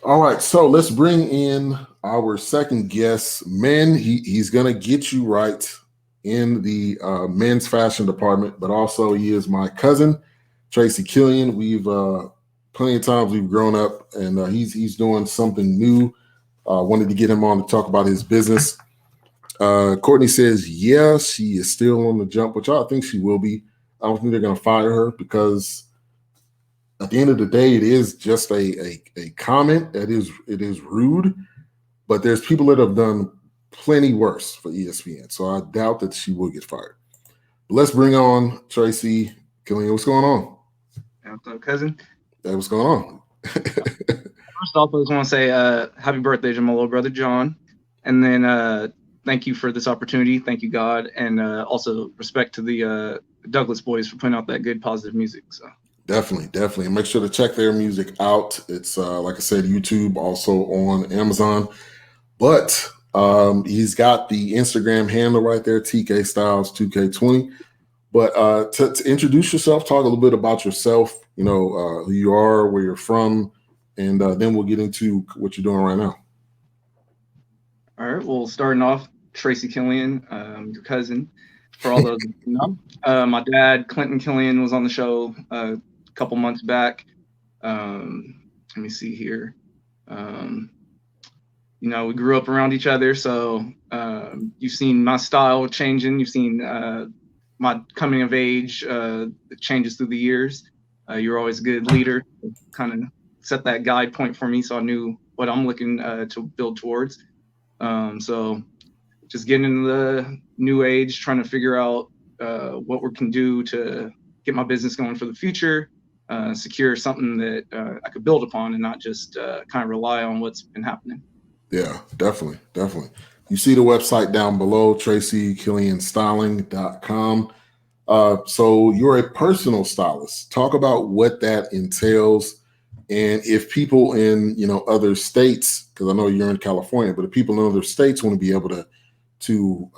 All right, so let's bring in our second guest, Men. He's gonna get you right in the men's fashion department, but also he is my cousin, Tracy Killian. We've plenty of times we've grown up, and he's doing something new. Wanted to get him on to talk about his business. Courtney says, yeah, she is still on the jump, which I think she will be. I don't think they're going to fire her because at the end of the day, it is just a comment. It is rude, but there's people that have done plenty worse for ESPN. So I doubt that she will get fired. But let's bring on Tracy Killian. What's going on? What's up, cousin? Hey, what's going on? First off, I just want to say happy birthday to my little brother, John. And then thank you for this opportunity. Thank you, God. And also respect to the Douglas boys for putting out that good, positive music. So Definitely. And make sure to check their music out. It's, like I said, YouTube, also on Amazon. But he's got the Instagram handle right there, TK Styles 2K20. But to introduce yourself, talk a little bit about yourself, who you are, where you're from, and then we'll get into what you're doing right now. All right. Well, starting off, Tracy Killian, your cousin. For all those who know, my dad, Clinton Killian, was on the show a couple months back. Let me see here. We grew up around each other, so you've seen my style changing. You've seen my coming of age changes through the years. You're always a good leader, kind of set that guide point for me, so I knew what I'm looking to build towards. So just getting into the new age, trying to figure out what we can do to get my business going for the future, secure something that I could build upon and not just kind of rely on what's been happening. Yeah, definitely. You see the website down below, tracykillianstyling.com. So you're a personal stylist. Talk about what that entails. And if people in, other states, because I know you're in California, but if people in other states want to be able to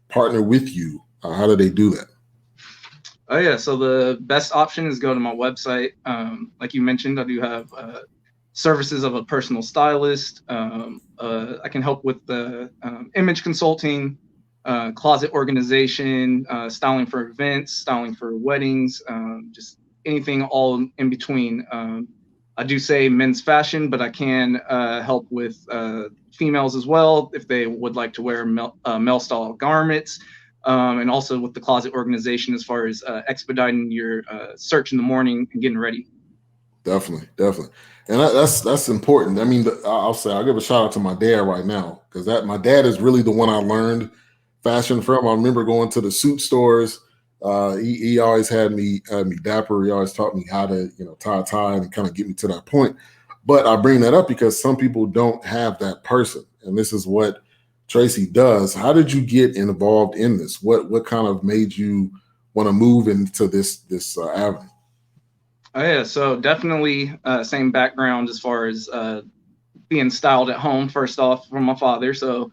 partner with you, how do they do that? Oh, yeah. So the best option is go to my website. Like you mentioned, I do have services of a personal stylist. I can help with the image consulting, closet organization, styling for events, styling for weddings, just anything all in between. I do say men's fashion, but I can help with females as well if they would like to wear male style garments. And also with the closet organization as far as expediting your search in the morning and getting ready. Definitely. And that's important. I mean, I'll give a shout out to my dad right now, because my dad is really the one I learned fashion from. I remember going to the suit stores. He always had me dapper. He always taught me how to, tie a tie and kind of get me to that point. But I bring that up because some people don't have that person. And this is what Tracy does. How did you get involved in this? What kind of made you want to move into this avenue? Oh, yeah, so definitely same background as far as being styled at home, first off, from my father. So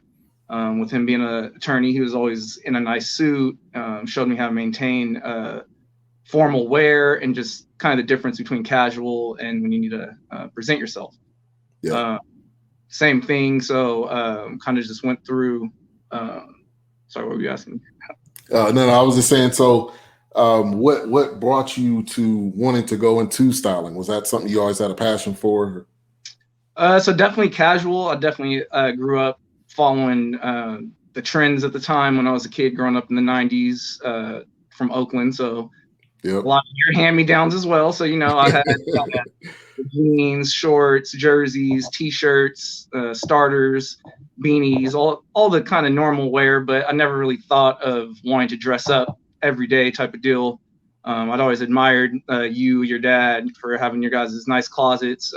with him being an attorney, he was always in a nice suit, showed me how to maintain formal wear and just kind of the difference between casual and when you need to present yourself. Yeah. Same thing. So kind of just went through. Sorry, what were you asking? No, I was just saying, so what brought you to wanting to go into styling? Was that something you always had a passion for? So definitely casual. I definitely grew up following the trends at the time when I was a kid growing up in the 90s from Oakland. So yep. A lot of your hand-me-downs as well. So, I had jeans, shorts, jerseys, T-shirts, starters, beanies, all the kind of normal wear, but I never really thought of wanting to dress up every day type of deal. I'd always admired your dad, for having your guys' nice closets,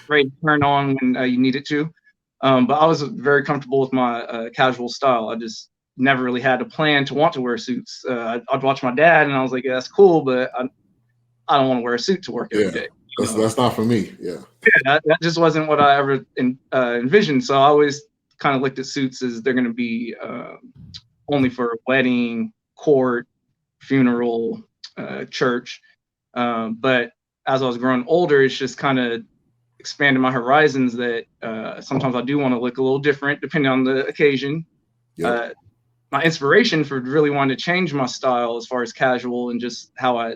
great to turn on when you needed to. But I was very comfortable with my casual style. I just never really had a plan to want to wear suits. I'd watch my dad, and I was like, yeah, that's cool, but I don't want to wear a suit to work every day. That's not for me. Yeah, that just wasn't what I ever envisioned. So I always kind of looked at suits as they're going to be only for a wedding, court, funeral, church. But as I was growing older, it's just kind of expanded my horizons that sometimes I do want to look a little different depending on the occasion. Yep. My inspiration for really wanting to change my style as far as casual and just how I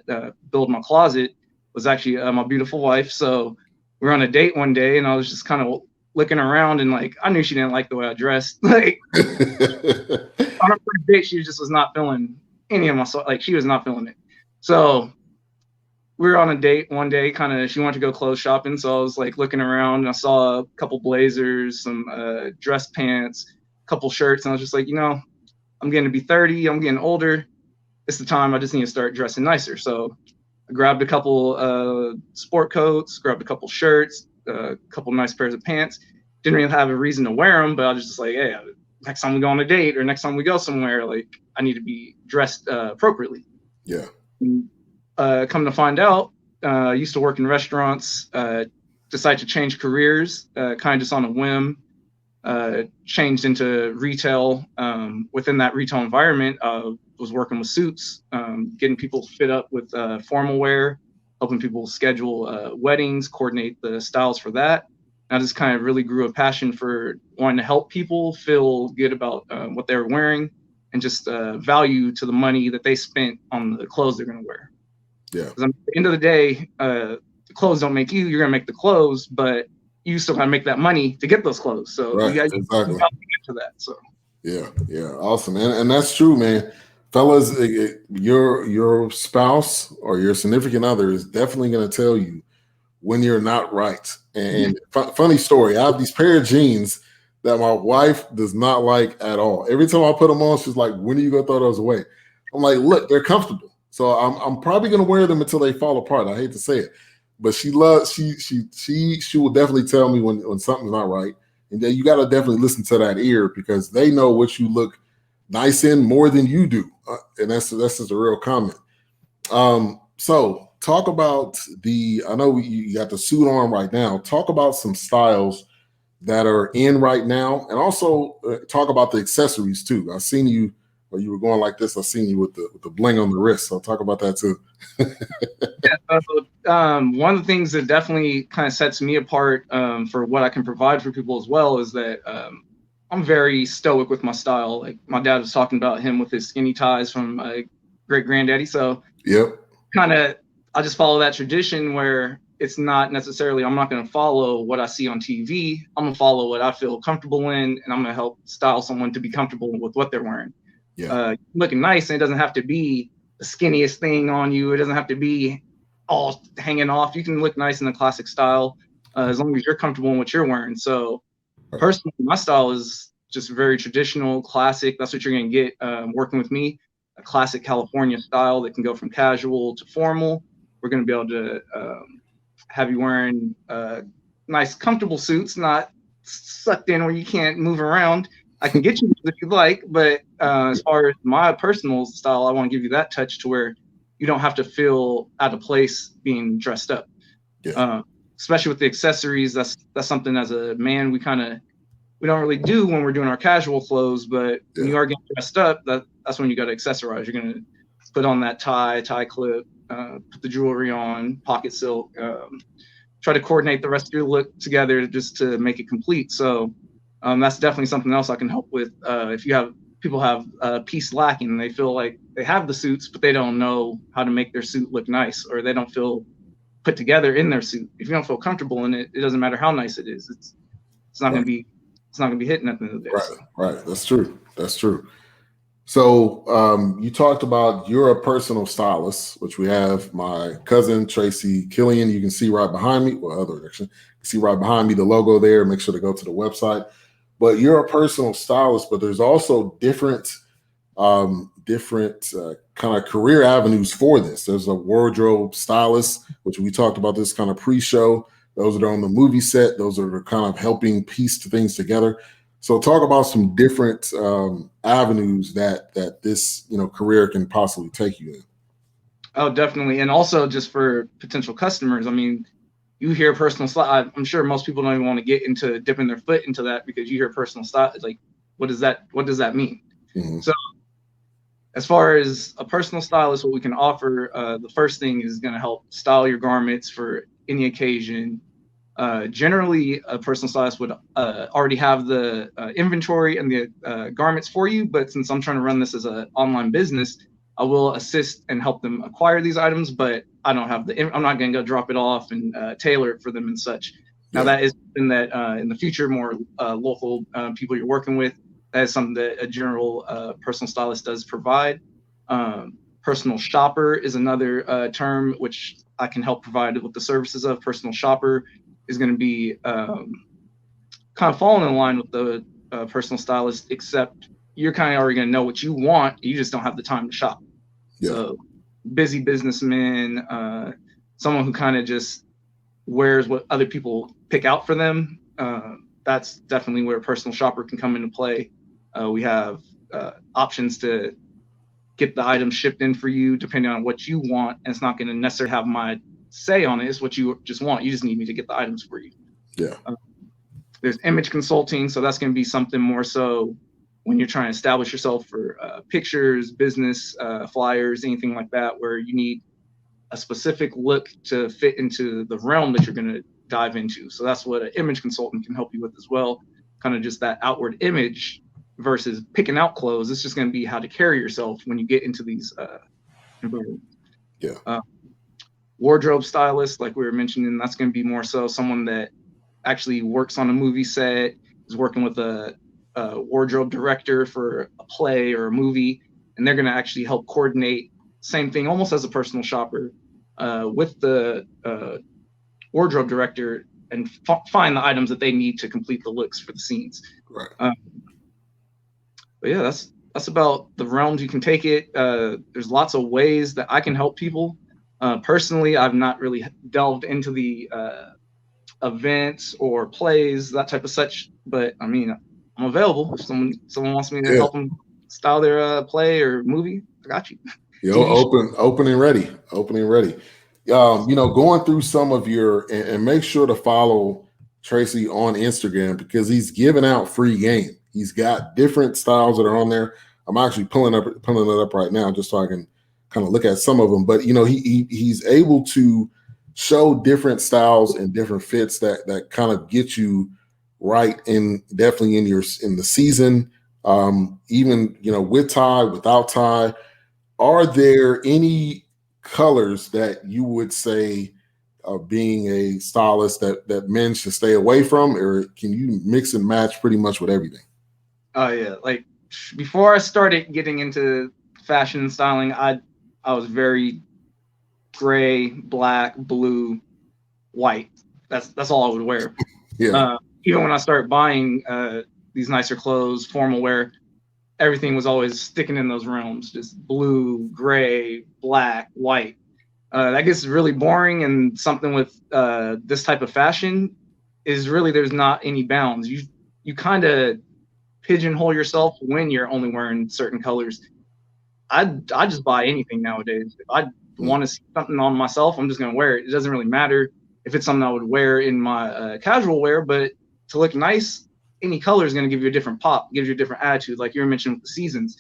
build my closet was actually my beautiful wife. So we were on a date one day, and I was just kind of looking around, and like I knew she didn't like the way I dressed. Like on our first date, she just was not feeling any of my like she was not feeling it. So we were on a date one day, kind of she wanted to go clothes shopping, so I was like looking around, and I saw a couple blazers, some dress pants, a couple shirts, and I was just like, I'm getting to be 30. I'm getting older. It's the time I just need to start dressing nicer. So I grabbed a couple sport coats, grabbed a couple shirts, a couple nice pairs of pants. Didn't really have a reason to wear them, but I was just like, hey, next time we go on a date or next time we go somewhere, like I need to be dressed appropriately. Yeah. And, come to find out, I used to work in restaurants, decided to change careers, kind of just on a whim. Changed into retail. Within that retail environment, was working with suits, getting people fit up with formal wear, helping people schedule weddings, coordinate the styles for that. I just kind of really grew a passion for wanting to help people feel good about what they were wearing and just value to the money that they spent on the clothes they're going to wear. Yeah. Because at the end of the day, the clothes don't make you. You're going to make the clothes, but you still gotta make that money to get those clothes. So right, you guys exactly. into that. So yeah, awesome, and that's true, man. Fellas, your spouse or your significant other is definitely going to tell you when you're not right. And funny story, I have these pair of jeans that my wife does not like at all. Every time I put them on, she's like, "When are you gonna throw those away?" I'm like, "Look, they're comfortable, so I'm probably gonna wear them until they fall apart." I hate to say it. But she will definitely tell me when something's not right. And then you got to definitely listen to that ear because they know what you look nice in more than you do. And that's just a real comment. So talk about I know you got the suit on right now. Talk about some styles that are in right now. And also talk about the accessories too. I've seen you, or you were going like this. I've seen you with the bling on the wrist. So talk about that too. One of the things that definitely kind of sets me apart for what I can provide for people as well is that I'm very stoic with my style. Like my dad was talking about him with his skinny ties from my great granddaddy. So yep, kind of I just follow that tradition where it's not necessarily I'm not going to follow what I see on TV. I'm going to follow what I feel comfortable in, and I'm going to help style someone to be comfortable with what they're wearing. Yeah, looking nice, and it doesn't have to be the skinniest thing on you. It doesn't have to be all hanging off. You can look nice in the classic style as long as you're comfortable in what you're wearing. So personally, my style is just very traditional, classic. That's what you're going to get working with me, a classic California style that can go from casual to formal. We're going to be able to have you wearing nice, comfortable suits, not sucked in where you can't move around. I can get you if you like, but as far as my personal style, I want to give you that touch to where you don't have to feel out of place being dressed up. Yeah. Especially with the accessories, that's something as a man we don't really do when we're doing our casual clothes, but when you are getting dressed up, that's when you got to accessorize. You're gonna put on that tie clip, put the jewelry on, pocket silk, try to coordinate the rest of your look together just to make it complete. So that's definitely something else I can help with. If people have a piece lacking and they feel like they have the suits, but they don't know how to make their suit look nice, or they don't feel put together in their suit. If you don't feel comfortable in it, it doesn't matter how nice it is. It's not going to be hitting at the end of the day. Right, right. That's true. So you talked about you're a personal stylist, which we have my cousin Tracy Killian. You can see right behind me. Well, other direction. You can see right behind me the logo there. Make sure to go to the website. But you're a personal stylist, but there's also different kind of career avenues for this. There's a wardrobe stylist, which we talked about this kind of pre-show. Those that are on the movie set, those are kind of helping piece things together. So talk about some different avenues that this career can possibly take you in. Oh, definitely. And also just for potential customers, I mean, you hear personal style. I'm sure most people don't even want to get into dipping their foot into that because you hear personal style. It's like, what does that mean? Mm-hmm. So as far as a personal stylist, what we can offer, the first thing is going to help style your garments for any occasion. Generally, a personal stylist would already have the inventory and the garments for you. But since I'm trying to run this as an online business, I will assist and help them acquire these items. But I don't have I'm not going to go drop it off and tailor it for them and such. Now, that is something that in the future, more local people you're working with, that is something that a general personal stylist does provide. Personal shopper is another term which I can help provide with the services of. Personal shopper is going to be kind of falling in line with the personal stylist, except you're kind of already going to know what you want. You just don't have the time to shop. Yeah. So busy businessman, someone who kind of just wears what other people pick out for them. That's definitely where a personal shopper can come into play. We have options to get the items shipped in for you depending on what you want. And it's not going to necessarily have my say on it. It's what you just want. You just need me to get the items for you. Yeah. There's image consulting. So that's going to be something more so when you're trying to establish yourself for pictures, business, flyers, anything like that, where you need a specific look to fit into the realm that you're going to dive into. So that's what an image consultant can help you with as well. Kind of just that outward image versus picking out clothes. It's just going to be how to carry yourself when you get into these environments. Yeah. Wardrobe stylist, like we were mentioning, that's going to be more so someone that actually works on a movie set, is working with a wardrobe director for a play or a movie, and they're going to actually help coordinate, same thing, almost as a personal shopper, with the wardrobe director and find the items that they need to complete the looks for the scenes. Right. But yeah, that's about the realms you can take it. There's lots of ways that I can help people. Personally, I've not really delved into the events or plays, that type of such, but I mean, I'm available. If someone wants me to help them style their play or movie, I got you. Open and ready. Going through some of your, and make sure to follow Tracy on Instagram because he's giving out free game. He's got different styles that are on there. I'm actually pulling it up right now just so I can kind of look at some of them. But he's able to show different styles and different fits that kind of get you right definitely in the season. Even with tie, without tie. Are there any colors that you would say, being a stylist, that men should stay away from, or can you mix and match pretty much with everything? Oh yeah, like before I started getting into fashion and styling, I was very gray, black, blue, white. That's all I would wear. Yeah. Even when I started buying these nicer clothes, formal wear, everything was always sticking in those realms, just blue, gray, black, white. That gets really boring, and something with this type of fashion is really there's not any bounds. You kind of pigeonhole yourself when you're only wearing certain colors. I just buy anything nowadays. If I want to see something on myself, I'm just going to wear it. It doesn't really matter if it's something I would wear in my casual wear, but to look nice, any color is going to give you a different pop, gives you a different attitude. Like you were mentioning with the seasons,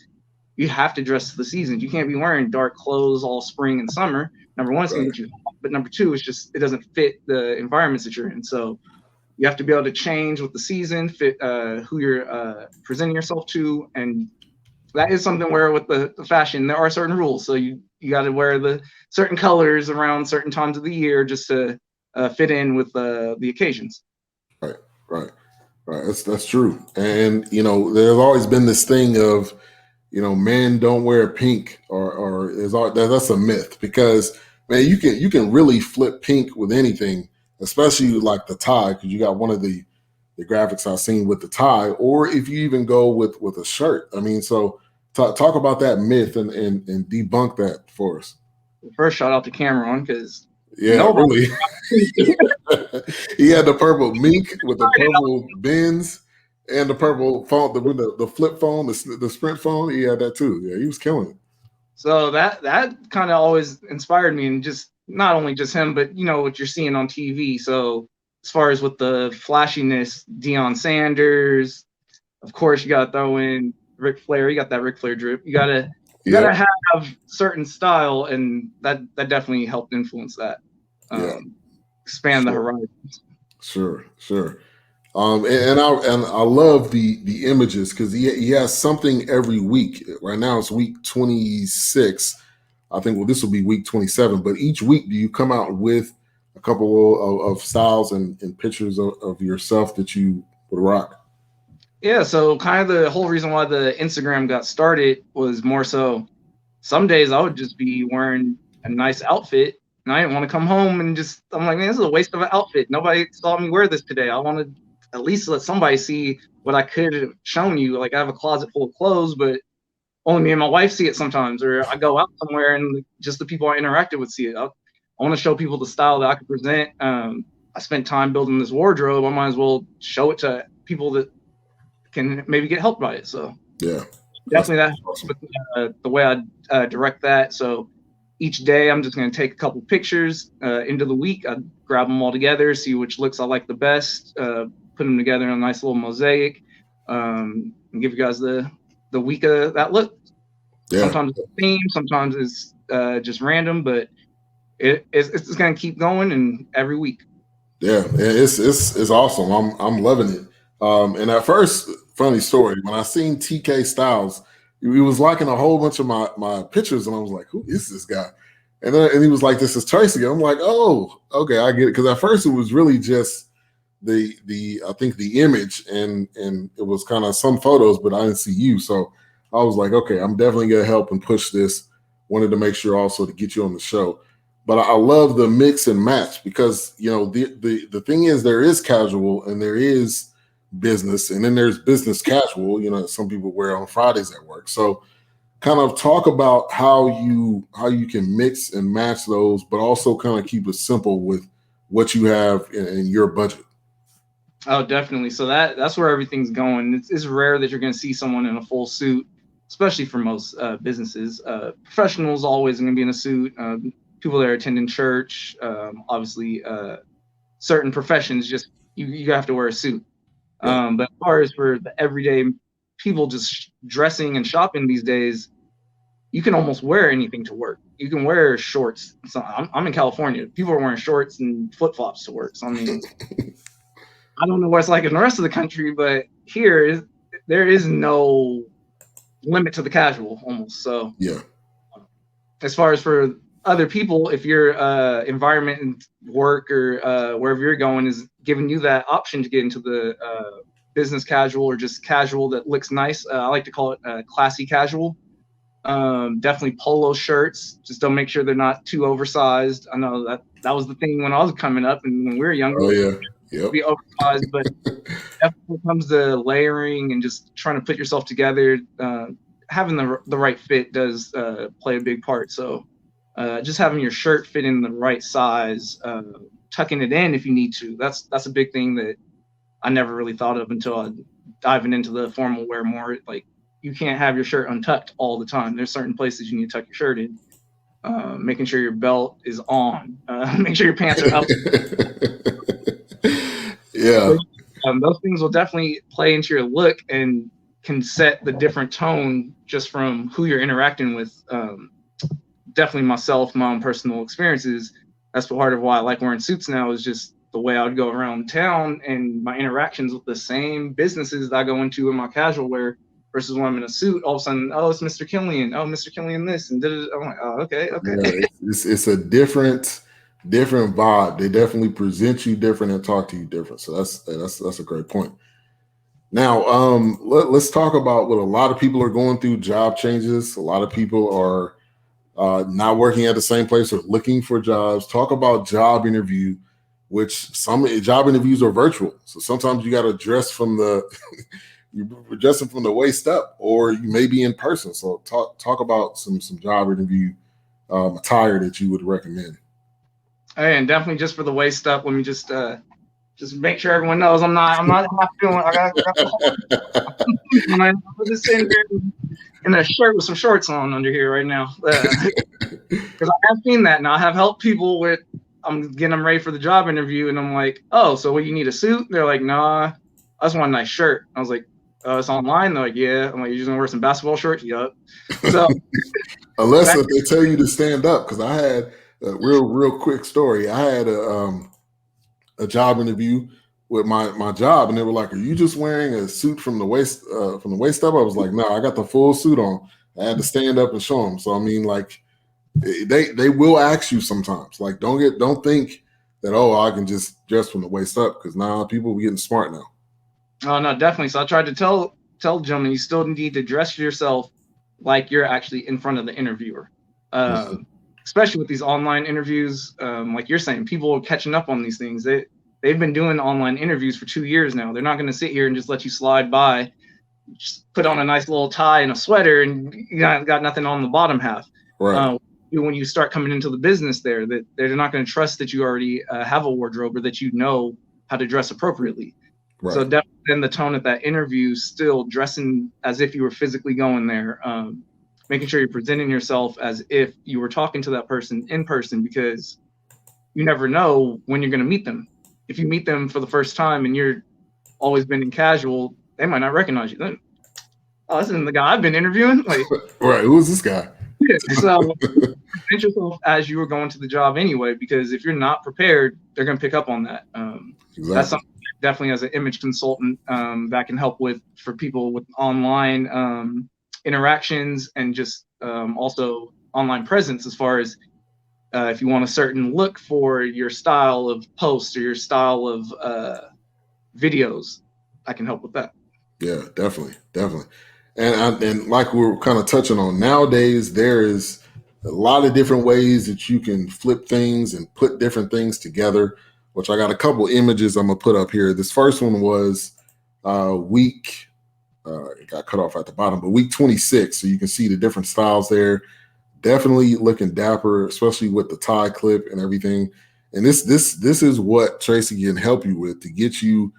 you have to dress to the seasons. You can't be wearing dark clothes all spring and summer. Number one, it's going to get you hot, but number two, it's just, it doesn't fit the environments that you're in. So you have to be able to change with the season, fit who you're presenting yourself to. And that is something where with the fashion, there are certain rules. So you got to wear the certain colors around certain times of the year just to fit in with the occasions. Right. That's true. And, there's always been this thing of, men don't wear pink or that's a myth because, man, you can really flip pink with anything, especially like the tie, because you got one of the graphics I've seen with the tie, or if you even go with a shirt. I mean, so talk about that myth and debunk that for us. First, shout out to Cameron because really. He had the purple mink with the purple bins and the purple phone, the flip phone, the Sprint phone. He had that too. Yeah, he was killing it. So that kind of always inspired me, and just not only just him, but what you're seeing on TV. So as far as with the flashiness, Deion Sanders, of course, you got to throw in Ric Flair. You got that Ric Flair drip. You gotta have certain style, and that definitely helped influence that. Expand the horizons. Sure. And I love the images because he has something every week. Right now it's week 26. I think, well, this will be week 27. But each week, do you come out with a couple of styles and pictures of yourself that you would rock? Yeah, so kind of the whole reason why the Instagram got started was more so some days I would just be wearing a nice outfit and I didn't want to come home and just, I'm like, man, this is a waste of an outfit. Nobody saw me wear this today. I want to at least let somebody see what I could have shown you. Like I have a closet full of clothes, but only me and my wife see it sometimes, or I go out somewhere and just the people I interacted with see it. I want to show people the style that I could present. I spent time building this wardrobe. I might as well show it to people that can maybe get helped by it. So Yeah, definitely that helps awesome. with the way I direct that. So each day I'm just going to take a couple pictures into the week. I grab them all together, see which looks I like the best, put them together in a nice little mosaic, and give you guys the week of that look. Yeah, Sometimes it's a theme, sometimes it's just random, but it's just going to keep going and every week. yeah, it's awesome. I'm loving it. And at first, funny story, when I seen TK Styles, he was liking a whole bunch of my pictures, and I was like, "Who is this guy?" And he was like, "This is Tracy." I'm like, "Oh, okay, I get it." Because at first it was really just the I think the image, and it was kind of some photos, but I didn't see you. So I was like, "Okay, I'm definitely gonna help and push this." Wanted to make sure also to get you on the show. But I love the mix and match because the thing is there is casual and there is business, and then there's business casual. Some people wear on Fridays at work. So kind of talk about how you can mix and match those, but also kind of keep it simple with what you have in your budget. Oh, definitely. So that's where everything's going. It's rare that you're going to see someone in a full suit, especially for most businesses. Professionals always going to be in a suit. People that are attending church, obviously, certain professions just you have to wear a suit. Yeah. But as far as for the everyday people just dressing and shopping these days, you can almost wear anything to work. You can wear shorts. So I'm in California. People are wearing shorts and flip flops to work. So I mean, I don't know what it's like in the rest of the country, but here there is no limit to the casual almost. So Yeah. as far as for other people, if your environment and work or wherever you're going is giving you that option to get into the business casual or just casual that looks nice, I like to call it classy casual. Definitely polo shirts. Just don't make sure they're not too oversized. I know that was the thing when I was coming up and when we were younger. Oh yeah. Yep. Be oversized, but definitely comes to layering and just trying to put yourself together. Having the right fit does play a big part. So just having your shirt fit in the right size, tucking it in if you need to. That's a big thing that I never really thought of until I diving into the formal wear more. Like you can't have your shirt untucked all the time. There's certain places you need to tuck your shirt in. Making sure your belt is on. Make sure your pants are up. Yeah. Those things will definitely play into your look and can set the different tone just from who you're interacting with. Definitely myself, my own personal experiences. That's part of why I like wearing suits now is just the way I would go around town and my interactions with the same businesses that I go into in my casual wear versus when I'm in a suit. All of a sudden, oh, it's Mr. Killian. Oh, Mr. Killian this. And I'm like, oh, okay. Yeah, it's a different vibe. They definitely present you different and talk to you different. So that's a great point. Now, let's talk about what a lot of people are going through: job changes. A lot of people are not working at the same place or looking for jobs. Talk about job interview, which some job interviews are virtual. So sometimes you got to dress from the you're dressing from the waist up, or you may be in person. So talk about some job interview attire that you would recommend. And definitely just for the waist up, let me just make sure everyone knows I'm not feeling. I got I'm just sitting here in a shirt with some shorts on under here right now because I have seen that now. I have helped people with. I'm getting them ready for the job interview, and I'm like, oh, so what? You need a suit? They're like, nah, I just want a nice shirt. I was like, it's online. They're like, yeah. I'm like, you're just gonna wear some basketball shorts? Yup. So unless if they tell you to stand up, because I had a real quick story. I had a job interview with my job, and they were like, "Are you just wearing a suit from the waist up?" I was like, "No, I got the full suit on." I had to stand up and show them. So I mean, like, they will ask you sometimes. Like, don't think that, oh, I can just dress from the waist up, because now people are getting smart now. Oh no, definitely. So I tried to tell gentlemen, you still need to dress yourself like you're actually in front of the interviewer. Especially with these online interviews, like you're saying, people are catching up on these things. They've been doing online interviews for 2 years now. They're not going to sit here and just let you slide by, just put on a nice little tie and a sweater, and you got nothing on the bottom half. Right. When you start coming into the business, that they're not going to trust that you already have a wardrobe, or that you know how to dress appropriately. Right. So definitely in the tone of that interview, still dressing as if you were physically going there, making sure you're presenting yourself as if you were talking to that person in person, because you never know when you're going to meet them. If you meet them for the first time and you're always been in casual, they might not recognize you. Then, oh, this isn't the guy I've been interviewing. Like, right, who is this guy? Yeah, so present yourself as you were going to the job anyway, because if you're not prepared, they're going to pick up on that. Exactly. That's something definitely as an image consultant that can help with for people with online interactions, and just also online presence, as far as if you want a certain look for your style of posts or your style of videos, I can help with that. Yeah, definitely. And like we were kind of touching on, nowadays there is a lot of different ways that you can flip things and put different things together, which I got a couple images I'm gonna put up here. This first one was week, it got cut off at the bottom, but week 26. So you can see the different styles there. Definitely looking dapper, especially with the tie clip and everything. And this is what Tracy can help you with to get you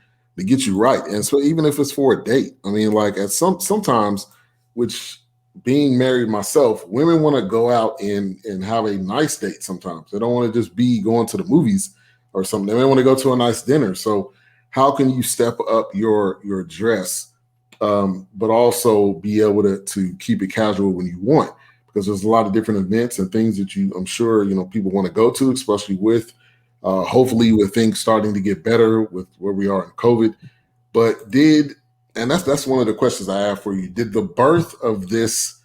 right. And so even if it's for a date, I mean, like at sometimes, which being married myself, women want to go out and have a nice date sometimes. They don't want to just be going to the movies or something. They may want to go to a nice dinner. So how can you step up your dress, but also be able to keep it casual when you want? Because there's a lot of different events and things that I'm sure, people want to go to, especially with hopefully with things starting to get better with where we are in COVID. But and that's one of the questions I have for you. Did the birth of this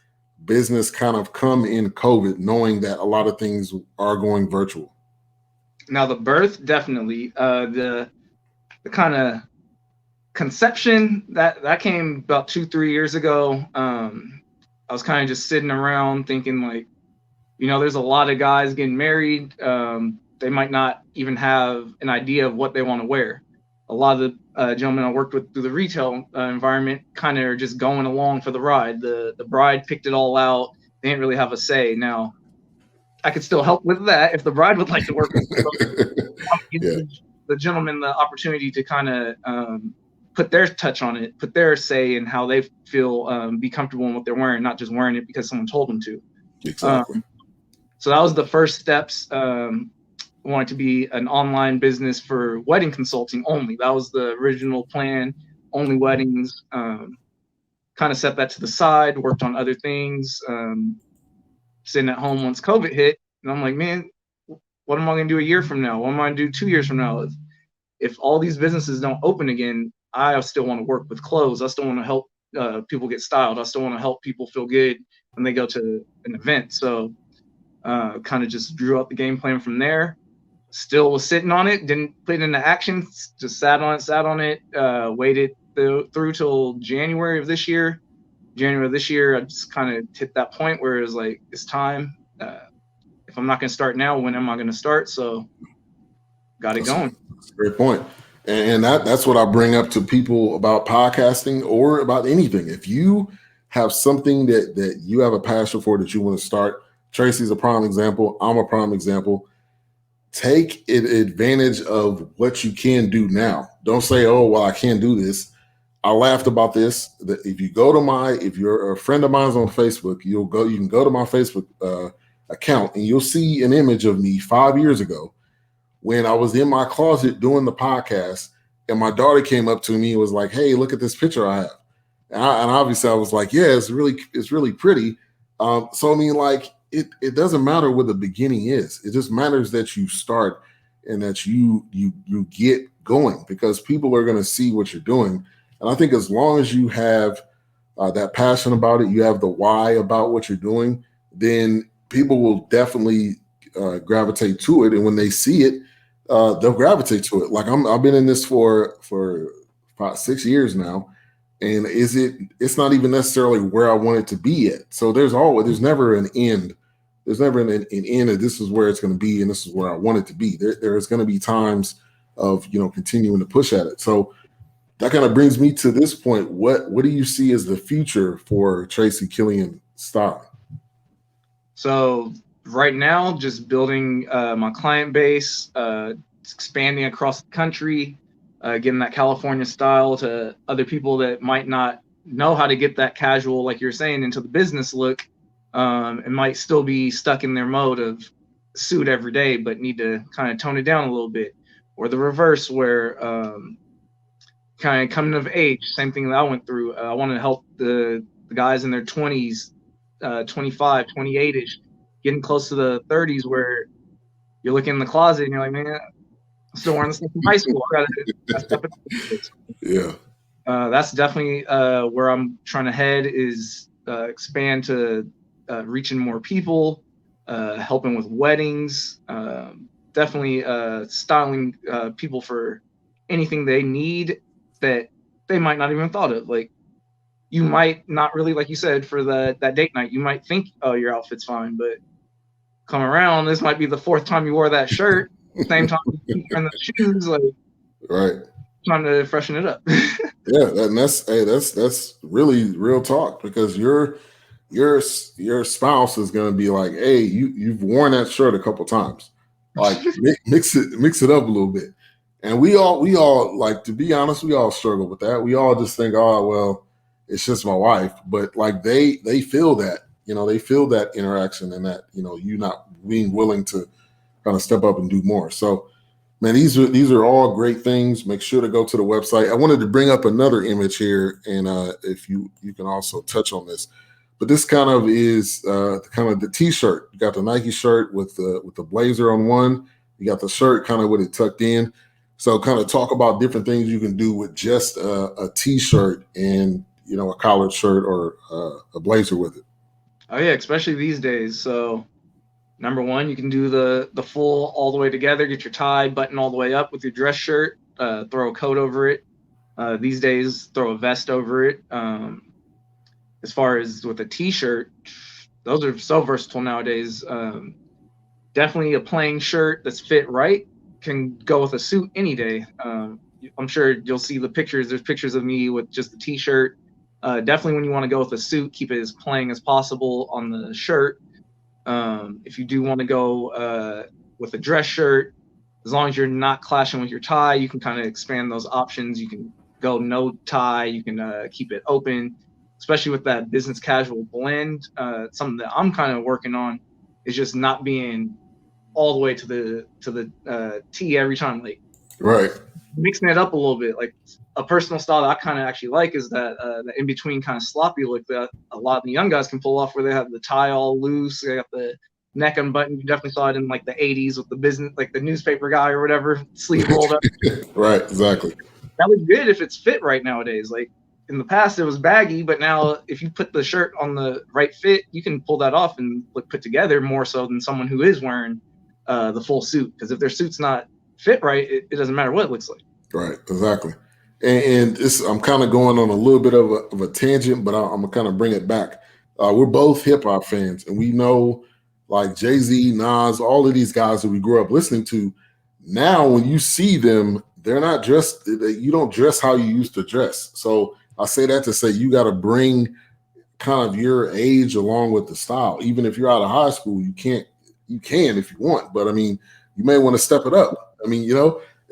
business kind of come in COVID, knowing that a lot of things are going virtual? Now the birth, definitely. The kind of conception that came about 2-3 years ago. I was kind of just sitting around thinking, like, there's a lot of guys getting married. They might not even have an idea of what they want to wear. A lot of the gentlemen I worked with through the retail environment kind of are just going along for the ride. The bride picked it all out. They didn't really have a say. Now, I could still help with that if the bride would like to work with the gentleman the opportunity to kind of put their touch on it, put their say in how they feel, be comfortable in what they're wearing, not just wearing it because someone told them to. Exactly. So that was the first steps. I wanted to be an online business for wedding consulting only. That was the original plan, only weddings. Kind of set that to the side, worked on other things, sitting at home once COVID hit. And I'm like, man, what am I going to do a year from now? What am I going to do 2 years from now? If all these businesses don't open again, I still want to work with clothes. I still want to help people get styled. I still want to help people feel good when they go to an event. So kind of just drew up the game plan from there. Still was sitting on it, didn't put it into action, just sat on it, waited through till January of this year. I just kind of hit that point where it was like, it's time. If I'm not going to start now, when am I going to start? So got it going. That's a great point. And that's what I bring up to people about podcasting or about anything. If you have something that you have a passion for that you want to start, Tracy's a prime example. I'm a prime example. Take advantage of what you can do now. Don't say, oh, well, I can't do this. I laughed about this. If you're a friend of mine's on Facebook, you can go to my Facebook account and you'll see an image of me 5 years ago when I was in my closet doing the podcast, and my daughter came up to me and was like, hey, look at this picture I have. And obviously I was like, yeah, it's really pretty. So I mean, like, it doesn't matter what the beginning is. It just matters that you start. and that you get going, because people are going to see what you're doing. And I think as long as you have that passion about it, you have the why about what you're doing, then people will definitely gravitate to it. And when they see it, they'll gravitate to it. Like I've been in this for 5-6 years now, and it's not even necessarily where I want it to be yet. So there's never an end. There's never an end of this is where it's going to be and this is where I want it to be. There's going to be times of continuing to push at it. So that kind of brings me to this point. What do you see as the future for Tracy Killian style? So right now, just building my client base, expanding across the country, getting that California style to other people that might not know how to get that casual, like you're saying, into the business look, and might still be stuck in their mode of suit every day, but need to kind of tone it down a little bit. Or the reverse, where kind of coming of age, same thing that I went through. I want to help the guys in their 20s, 25, 28-ish, getting close to the 30s, where you're looking in the closet and you're like, man, I'm still wearing this stuff from high school. I gotta step it. Yeah. That's definitely where I'm trying to head, is expand to reaching more people, helping with weddings, definitely styling people for anything they need that they might not even thought of. Like, you might not really, like you said, for that date night, you might think, oh, your outfit's fine, but come around, this might be the 4th time you wore that shirt, same time you wearing the shoes, like, right. Time to freshen it up. Yeah, and that's really real talk, because your spouse is going to be like, hey, you've worn that shirt a couple times, like mix it up a little bit. And we all, like, to be honest, we all struggle with that. We all just think, oh, well, it's just my wife. But like they feel that, they feel that interaction, and that, you not being willing to kind of step up and do more. So, man, these are all great things. Make sure to go to the website. I wanted to bring up another image here, and if you can also touch on this. But this kind of is kind of the T-shirt. You got the Nike shirt with the blazer on one. You got the shirt kind of with it tucked in. So kind of talk about different things you can do with just a T-shirt and a collared shirt or a blazer with it. Oh yeah, especially these days. So number one, you can do the full all the way together, get your tie button all the way up with your dress shirt, throw a coat over it. These days, throw a vest over it. As far as with a T-shirt, those are so versatile nowadays. Definitely a plain shirt that's fit right can go with a suit any day. I'm sure you'll see the pictures. There's pictures of me with just a T-shirt. Definitely when you want to go with a suit, keep it as plain as possible on the shirt. If you do want to go with a dress shirt, as long as you're not clashing with your tie, you can kind of expand those options. You can go no tie. You can keep it open, especially with that business casual blend. Something that I'm kind of working on is just not being all the way to the T every time. Like, right, mixing it up a little bit. Like, a personal style that I kind of actually like is that the in between kind of sloppy look that a lot of the young guys can pull off, where they have the tie all loose, they got the neck unbuttoned. You definitely saw it in like the 80s with the business, like the newspaper guy or whatever, sleeve rolled up. Right, exactly. That was good if it's fit right nowadays. Like, in the past it was baggy, but now if you put the shirt on the right fit, you can pull that off and look put together more so than someone who is wearing the full suit. Because if their suit's not fit right, it doesn't matter what it looks like. Right, exactly. And I'm kind of going on a little bit of a tangent, but I'm gonna kind of bring it back. We're both hip hop fans, and we know, like, Jay-Z, Nas, all of these guys that we grew up listening to. Now, when you see them, they're not dressed. You don't dress how you used to dress. So I say that to say you got to bring kind of your age along with the style. Even if you're out of high school, you can if you want, but I mean, you may want to step it up. I mean,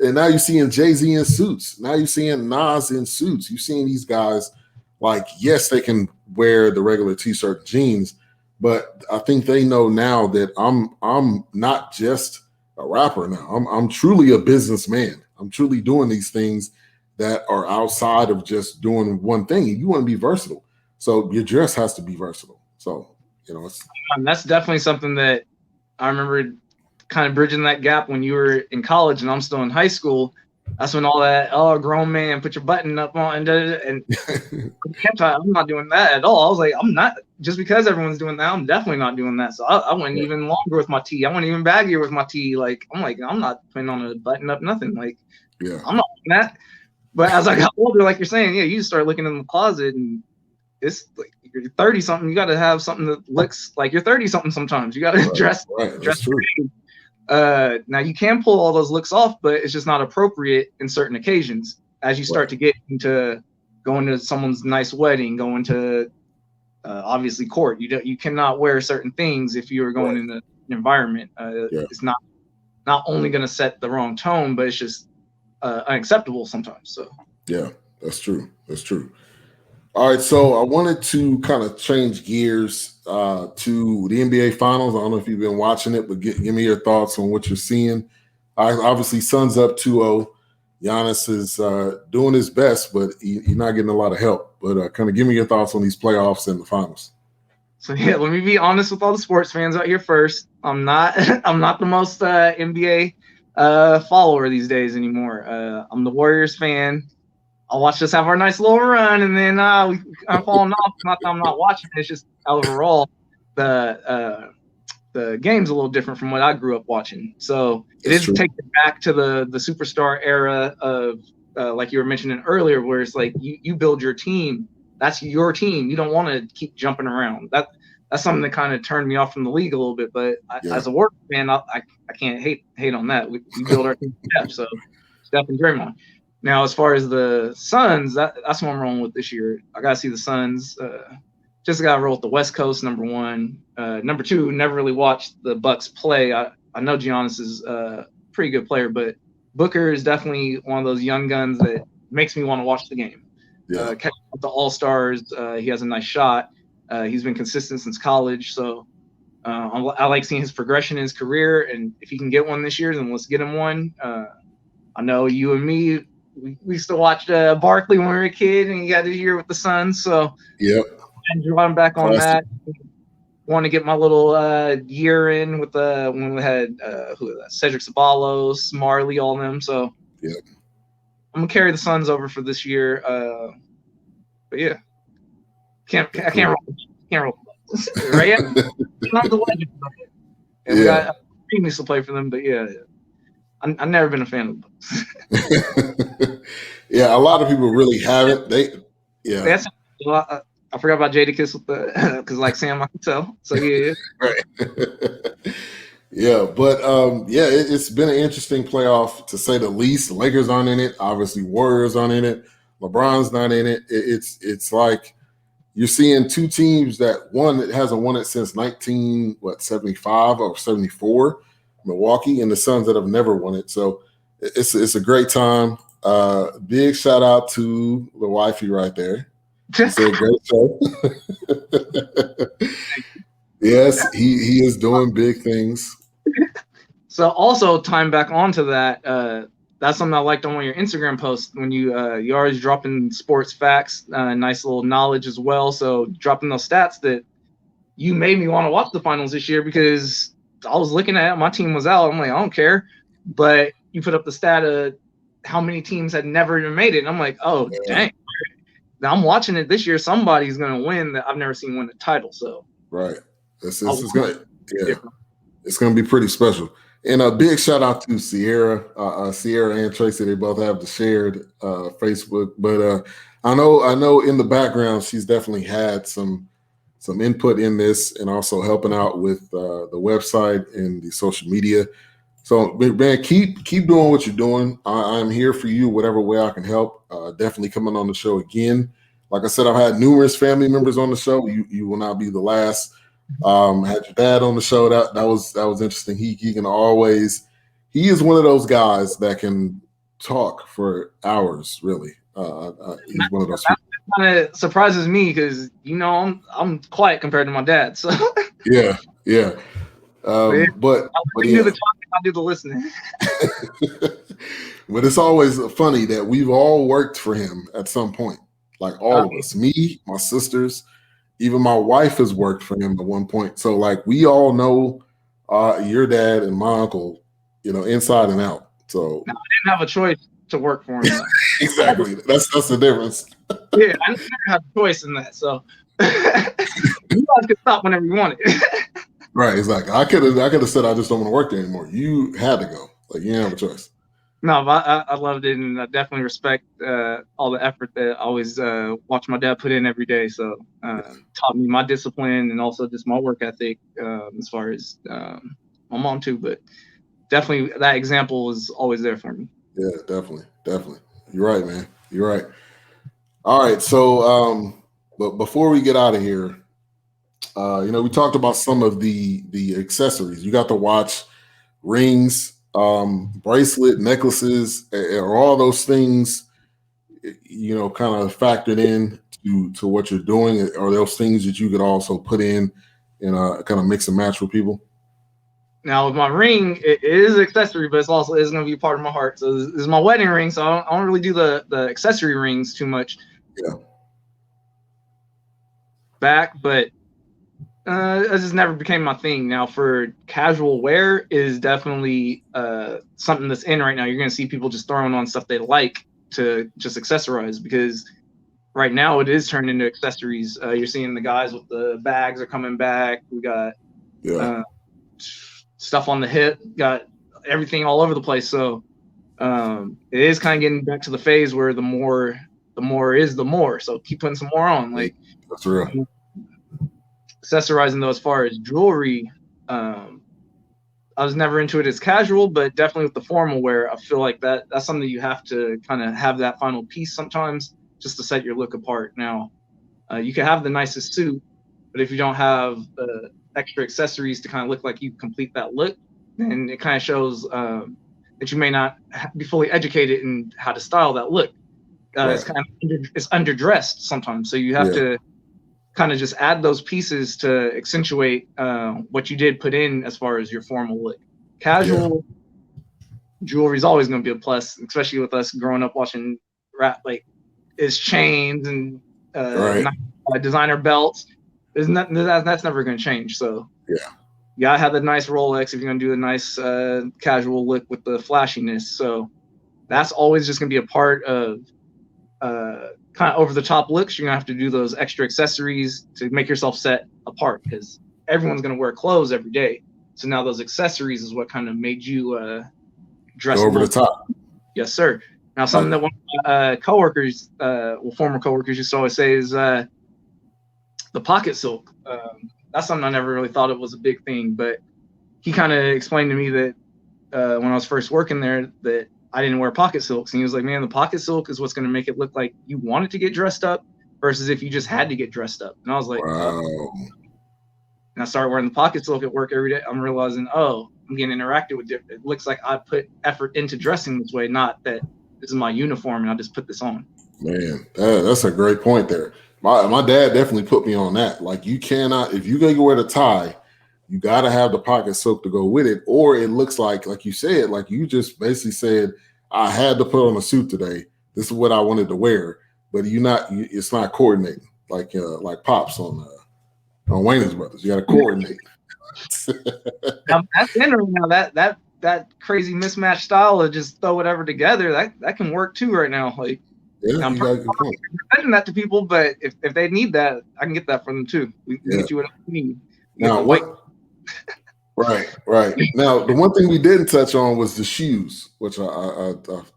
and now you're seeing Jay-Z in suits. Now you're seeing Nas in suits. You're seeing these guys, like, yes, they can wear the regular T-shirt and jeans, but I think they know now that I'm not just a rapper now. I'm truly a businessman. I'm truly doing these things that are outside of just doing one thing. You want to be versatile, so your dress has to be versatile. So, and that's definitely something that I remember kind of bridging that gap when you were in college and I'm still in high school. That's when all that, oh, grown man, put your button up on, and I'm not doing that at all. I was like, I'm not, just because everyone's doing that, I'm definitely not doing that. So I went even longer with my tee. I went even baggier with my tee. Like, I'm not putting on a button up, nothing. Like, I'm not doing that. But as I got older, like you're saying, you just start looking in the closet, and it's like, you're 30 something, you got to have something that looks like you're 30 something sometimes. You got to dress. That's true. Now you can pull all those looks off, but it's just not appropriate in certain occasions. As you start to get into going to someone's nice wedding, going to obviously court, you cannot wear certain things if you are going in an environment. It's not only going to set the wrong tone, but it's just unacceptable sometimes. So yeah, that's true. That's true. All right, so I wanted to kind of change gears to the NBA Finals. I don't know if you've been watching it, but give me your thoughts on what you're seeing. Obviously, Suns up 2-0. Giannis is doing his best, but he's not getting a lot of help. But kind of give me your thoughts on these playoffs and the finals. So yeah, let me be honest with all the sports fans out here first. I'm not the most NBA follower these days anymore. I'm the Warriors fan. I'll watch us have our nice little run, and then I'm falling off. Not that I'm not watching; it's just overall the game's a little different from what I grew up watching. So it is taking it back to the superstar era of like you were mentioning earlier, where it's like you build your team. That's your team. You don't want to keep jumping around. That's something that kind of turned me off from the league a little bit. But as a Warriors fan, I can't hate on that. We build our team to death. So Steph and Draymond. Now, as far as the Suns, that's what I'm rolling with this year. I got to see the Suns. Just got to roll with the West Coast, number one. Number two, never really watched the Bucks play. I know Giannis is a pretty good player, but Booker is definitely one of those young guns that makes me want to watch the game. Catching up the All-Stars, he has a nice shot. He's been consistent since college, so I like seeing his progression in his career, and if he can get one this year, then let's get him one. I know you and me, we used to watch Barkley when we were a kid, and he got his year with the Suns. So I'm drawing back on that. Want to get my little year in with when we had Cedric Ceballos, Marley, all of them. So I'm gonna carry the Suns over for this year. But yeah, I can't roll right? Not the legend. And we got team used to play for them, but I've never been a fan of the Bucks. A lot of people really haven't. That's I forgot about Jadakiss with because like Sam, I can tell. So right. But it's been an interesting playoff to say the least. The Lakers aren't in it. Obviously, Warriors aren't in it. LeBron's not in it. It's like you're seeing two teams that one that hasn't won it since 75 or 74. Milwaukee, and the Suns that have never won it. So it's a great time. Big shout out to the wifey right there. It's a great show. Yes, he is doing big things. So also tying back onto that, that's something I liked on one of your Instagram posts when you always dropping sports facts, nice little knowledge as well. So dropping those stats that you made me want to watch the finals this year because I was looking at it, my team was out. I'm like, I don't care. But you put up the stat of how many teams had never even made it. And I'm like, oh, dang. Now I'm watching it this year. Somebody's going to win that I've never seen win the title. So this is going it's going to be pretty special. And a big shout out to Sierra and Tracy. They both have the shared Facebook. But I know in the background, she's definitely had some input in this and also helping out with the website and the social media. So, man, keep doing what you're doing. I'm here for you, whatever way I can help. Definitely coming on the show again. Like I said, I've had numerous family members on the show. You will not be the last. Had your dad on the show. That was interesting. He can always. He is one of those guys that can talk for hours. Really, he's one of those. Kind of surprises me because I'm quiet compared to my dad. So yeah. But do the talking, I do the listening. But it's always funny that we've all worked for him at some point. Like all of us, me, my sisters, even my wife has worked for him at one point. So like we all know Your dad and my uncle, inside and out. So Now, I didn't have a choice to work for him though. exactly, that's the difference. Yeah, I never had a choice in that. So you guys could stop whenever you wanted. Right, exactly. I could have said I just don't want to work there anymore. You had to go. Like, you didn't have a choice. No, but I loved it, and I definitely respect all the effort that I always watch my dad put in every day. So taught me my discipline and also just my work ethic as far as my mom too. But definitely that example is always there for me. Yeah, definitely. You're right, man. You're right. All right. So, but before we get out of here, we talked about some of the accessories. You got the watch, rings, bracelet, necklaces. Are all those things, kind of factored in to what you're doing? Are those things that you could also put in and kind of mix and match with people? Now with my ring, it is an accessory, but it's going to be part of my heart. So this is my wedding ring. So I don't really do the accessory rings too much. Yeah. Back, but it just never became my thing. Now for casual wear is definitely something that's in right now. You're going to see people just throwing on stuff they like to just accessorize, because right now it is turned into accessories. You're seeing the guys with the bags are coming back. We got stuff on the hip, got everything all over the place. So it is kind of getting back to the phase where the more is the more. So keep putting some more on. Like, that's real. Accessorizing though, as far as jewelry, I was never into it as casual, but definitely with the formal wear, I feel like that's something you have to kind of have that final piece sometimes just to set your look apart. Now, you can have the nicest suit, but if you don't have extra accessories to kind of look like you complete that look, then it kind of shows that you may not be fully educated in how to style that look. Right. It's underdressed sometimes, so you have to kind of just add those pieces to accentuate what you did put in as far as your formal look. Casual jewelry is always going to be a plus, especially with us growing up watching rap. Like, it's chains and designer belts. That's never going to change. So you gotta have the nice Rolex if you're going to do a nice casual look with the flashiness. So that's always just going to be a part of kind of over the top looks. You're gonna have to do those extra accessories to make yourself set apart, because everyone's gonna wear clothes every day. So now those accessories is what kind of made you dress over the top. Yes, sir. Now something that one of my coworkers, former coworkers, used to always say is the pocket silk. That's something I never really thought it was a big thing, but he kind of explained to me that when I was first working there that I didn't wear pocket silks. And he was like, man, the pocket silk is what's going to make it look like you wanted to get dressed up versus if you just had to get dressed up. And I was like, wow. And I started wearing the pocket silk at work every day. I'm realizing, I'm getting interacted with different. It looks like I put effort into dressing this way, not that this is my uniform and I just put this on. Man, that's a great point there. My dad definitely put me on that. Like, you cannot, if you're going to wear the tie, you got to have the pocket silk to go with it, or it looks like you said, like you just basically said, I had to put on a suit today. This is what I wanted to wear, but it's not coordinating like Pops on Wayne's Brothers. You got to coordinate. Now, that's in right now. That crazy mismatched style of just throw whatever together, that can work too right now. Like, I'm presenting that to people, but if they need that, I can get that from them too. We can get you whatever you need. Now what? Right. Now, the one thing we didn't touch on was the shoes, which I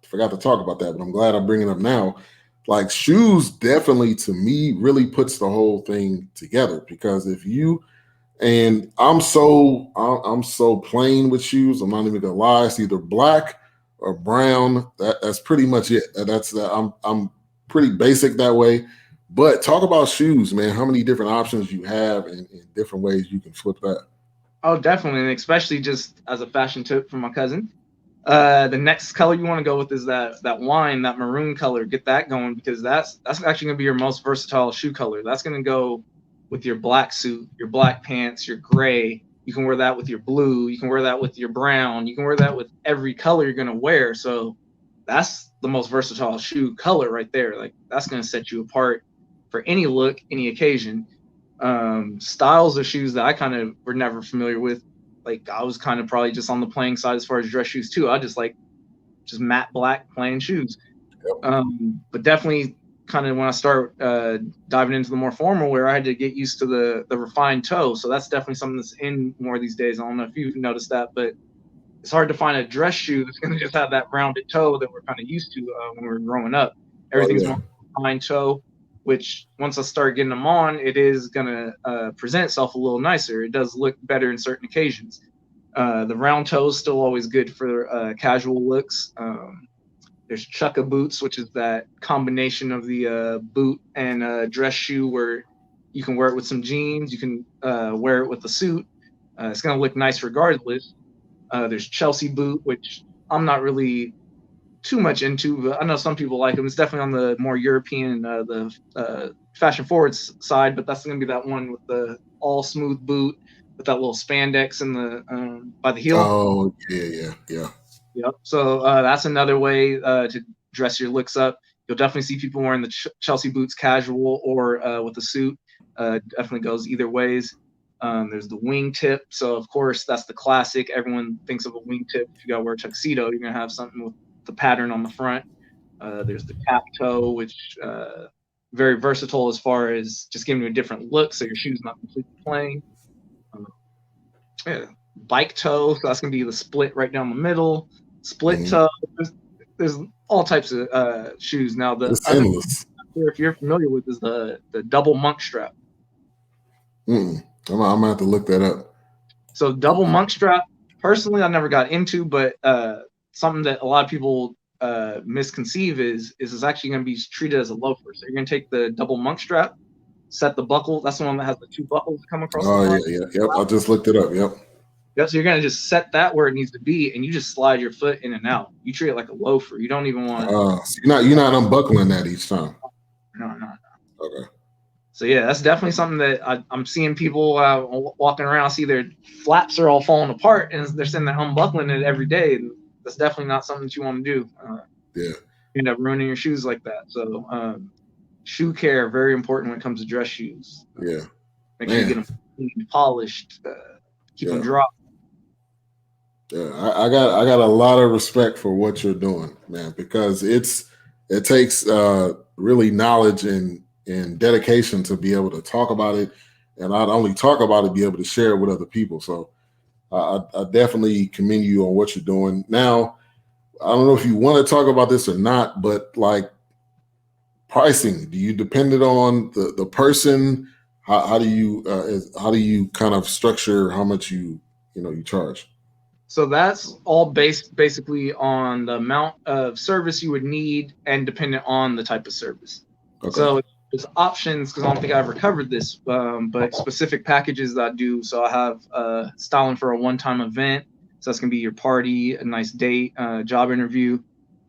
forgot to talk about that, but I'm glad I'm bringing it up now. Like, shoes definitely, to me, really puts the whole thing together, because I'm so plain with shoes. I'm not even gonna lie. It's either black or brown. That's pretty much it. I'm pretty basic that way. But talk about shoes, man. How many different options you have and different ways you can flip that. Oh, definitely, and especially just as a fashion tip for my cousin. The next color you want to go with is that wine, that maroon color. Get that going, because that's actually going to be your most versatile shoe color. That's going to go with your black suit, your black pants, your gray. You can wear that with your blue. You can wear that with your brown. You can wear that with every color you're going to wear. So that's the most versatile shoe color right there. Like, that's going to set you apart for any look, any occasion. Styles of shoes that I kind of were never familiar with. like I was kind of probably just on the playing side as far as dress shoes too. I just like just matte black plain shoes. But definitely kind of when I start diving into the more formal wear, I had to get used to the refined toe. So that's definitely something that's in more these days. I don't know if you've noticed that, but it's hard to find a dress shoe that's going to just have that rounded toe that we're kind of used to when we were growing up. Everything's more refined toe, which once I start getting them on, it is going to present itself a little nicer. It does look better in certain occasions. The round toe is still always good for casual looks. There's Chukka Boots, which is that combination of the boot and dress shoe where you can wear it with some jeans, you can wear it with a suit. It's going to look nice regardless. There's Chelsea Boot, which I'm not really too much into, but I know some people like them. It's definitely on the more European, the fashion forward side, but that's going to be that one with the all smooth boot with that little spandex in the by the heel. Oh, yeah. Yep. So that's another way to dress your looks up. You'll definitely see people wearing the Chelsea boots casual or with a suit. Definitely goes either ways. There's the wingtip. So, of course, that's the classic. Everyone thinks of a wingtip. If you got to wear a tuxedo, you're going to have something with the pattern on the front. There's the cap toe, which very versatile as far as just giving you a different look so your shoe's not completely plain. Yeah. Bike toe. So that's going to be the split right down the middle. Split toe. There's all types of shoes. Now, the other one, if you're familiar with, is the double monk strap. I'm gonna have to look that up. So double monk strap, personally, I never got into, but something that a lot of people misconceive is it's actually going to be treated as a loafer. So you're going to take the double monk strap, set the buckle. That's the one that has the two buckles come across. Yep. I just looked it up. Yep. So you're going to just set that where it needs to be, and you just slide your foot in and out. You treat it like a loafer. You don't even want. So you're not unbuckling that each time. No. Okay. So yeah, that's definitely something that I'm seeing people walking around. See their flaps are all falling apart, and they're saying they're unbuckling it every day. And that's definitely not something that you want to do. You end up ruining your shoes like that. So shoe care, very important when it comes to dress shoes. Yeah. Make sure you get them clean, polished, keep them dry. Yeah, I got a lot of respect for what you're doing, man, because it takes really knowledge and dedication to be able to talk about it, and not only talk about it, be able to share it with other people. So I definitely commend you on what you're doing. Now, I don't know if you want to talk about this or not, but like pricing, do you depend it on the person? How do you kind of structure how much you charge? So that's all based basically on the amount of service you would need and dependent on the type of service. Okay. So there's options, because I don't think I ever covered this, but specific packages that I do. So I have styling for a one-time event. So that's going to be your party, a nice date, job interview.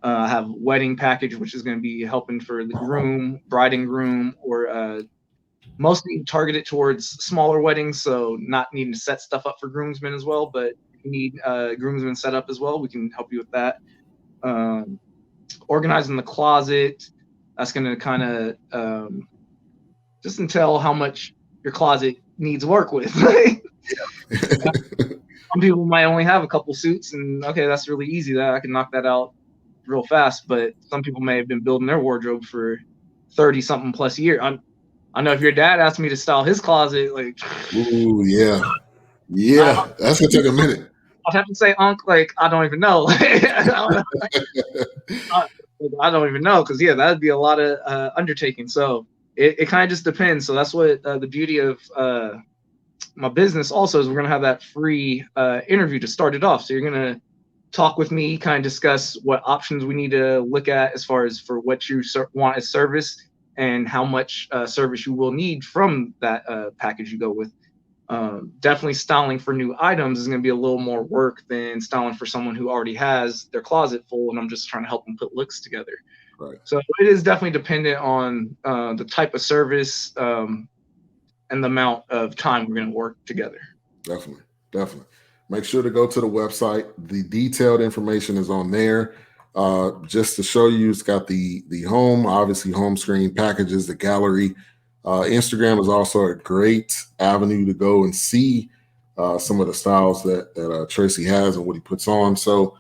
I have wedding package, which is going to be helping for the groom, bride and groom, or mostly targeted towards smaller weddings. So not needing to set stuff up for groomsmen as well, but if you need groomsmen set up as well, we can help you with that. Organizing the closet. That's going to kind of just entail how much your closet needs work with. Some people might only have a couple suits, and okay, that's really easy. That I can knock that out real fast. But some people may have been building their wardrobe for 30-something plus years. I know if your dad asked me to style his closet, like, ooh, yeah, that's gonna take a minute. I'd have to say, Unc, like, I don't even know. I don't even know, because that'd be a lot of undertaking. So it kind of just depends. So that's what the beauty of my business also is. We're gonna have that free interview to start it off. So you're gonna talk with me, kind of discuss what options we need to look at as far as for what you want as service and how much service you will need from that package you go with. Definitely styling for new items is going to be a little more work than styling for someone who already has their closet full, and I'm just trying to help them put looks together. Right. So it is definitely dependent on the type of service and the amount of time we're going to work together. Definitely. Make sure to go to the website. The detailed information is on there. Just to show you, it's got the home, obviously home screen packages, the gallery. Instagram is also a great avenue to go and see some of the styles that Tracy has and what he puts on. So,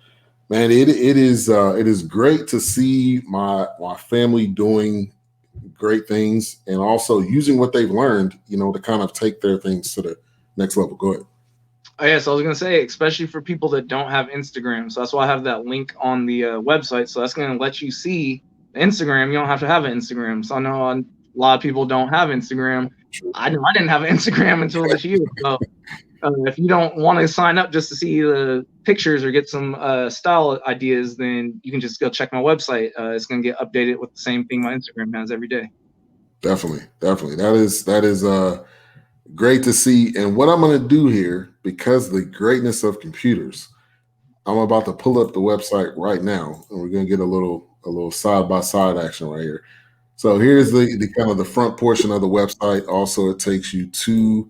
man, it is great to see my family doing great things and also using what they've learned, to kind of take their things to the next level. Go ahead. Oh, yeah, so I was gonna say, especially for people that don't have Instagram, so that's why I have that link on the website. So that's gonna let you see the Instagram. You don't have to have an Instagram. So I know a lot of people don't have Instagram. I didn't have an Instagram until this year. So if you don't want to sign up just to see the pictures or get some style ideas, then you can just go check my website. It's gonna get updated with the same thing my Instagram has every day. Definitely. That is great to see. And what I'm going to do here, because of the greatness of computers, I'm about to pull up the website right now, and we're going to get a little side by side action right here. So here's the kind of the front portion of the website. Also, it takes you to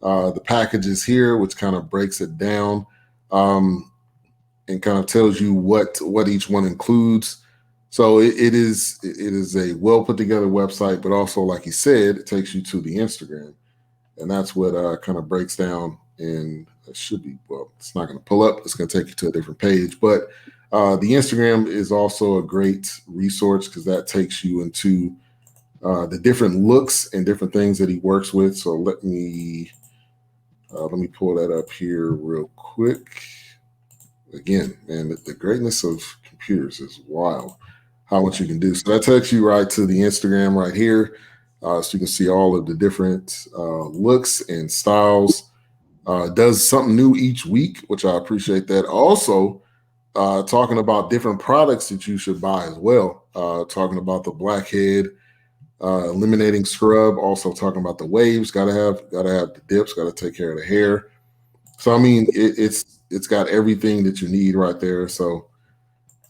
the packages here, which kind of breaks it down and kind of tells you what each one includes. So it is a well put together website, but also, like you said, it takes you to the Instagram. And that's what kind of breaks down, and it should be, well, it's not going to pull up. It's going to take you to a different page. But the Instagram is also a great resource because that takes you into the different looks and different things that he works with. So let me pull that up here real quick. Again, man, the greatness of computers is wild. How much you can do. So that takes you right to the Instagram right here. So you can see all of the different looks and styles. Does something new each week, which I appreciate that. Also, talking about different products that you should buy as well. Talking about the blackhead, eliminating scrub. Also talking about the waves. Gotta have the dips. Got to take care of the hair. So I mean, it's got everything that you need right there. So,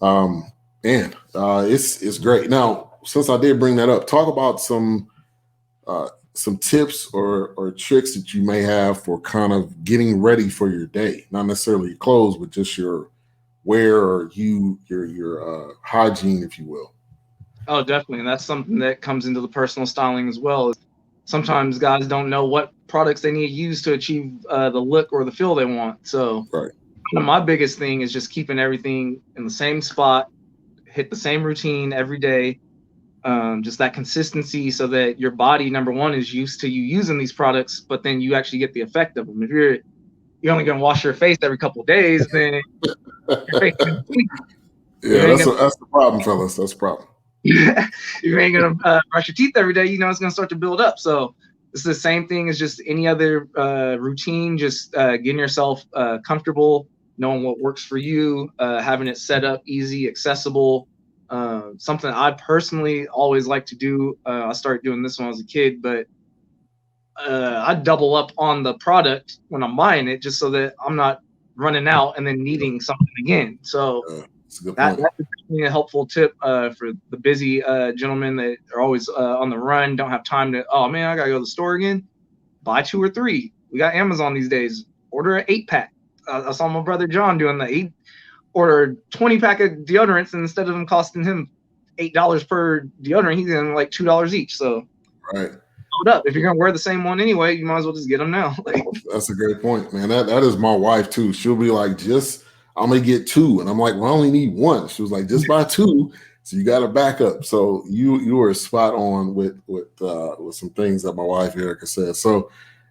man, it's great. Now, since I did bring that up, talk about some tips or tricks that you may have for kind of getting ready for your day, not necessarily your clothes, but just your wear or your hygiene, if you will. Oh, definitely. And that's something that comes into the personal styling as well. Sometimes guys don't know what products they need to use to achieve the look or the feel they want. So right. My biggest thing is just keeping everything in the same spot, hit the same routine every day. Just that consistency so that your body, number one, is used to you using these products, but then you actually get the effect of them. If you're only going to wash your face every couple of days, then your face is yeah, that's the problem, fellas. That's the problem. You ain't going to brush your teeth every day. It's going to start to build up. So it's the same thing as just any other routine, just getting yourself comfortable, knowing what works for you, having it set up easy, accessible. Something I personally always like to do. I started doing this when I was a kid, but I double up on the product when I'm buying it, just so that I'm not running out and then needing something again. So that's a helpful tip for the busy gentlemen that are always on the run, don't have time to. Oh man, I gotta go to the store again. Buy 2 or 3. We got Amazon these days. Order an 8-pack. I saw my brother John doing that. He ordered 20-pack of deodorants, and instead of them costing him $8 per deodorant, he's getting like $2 each. So, right. Hold up. If you're gonna wear the same one anyway, you might as well just get them now. That's a great point, man. That is my wife too. She'll be like, I'm gonna get 2, and I'm like, well, I only need 1. She was like, just buy 2, so you got to back up. So you were spot on with some things that my wife Erica said. So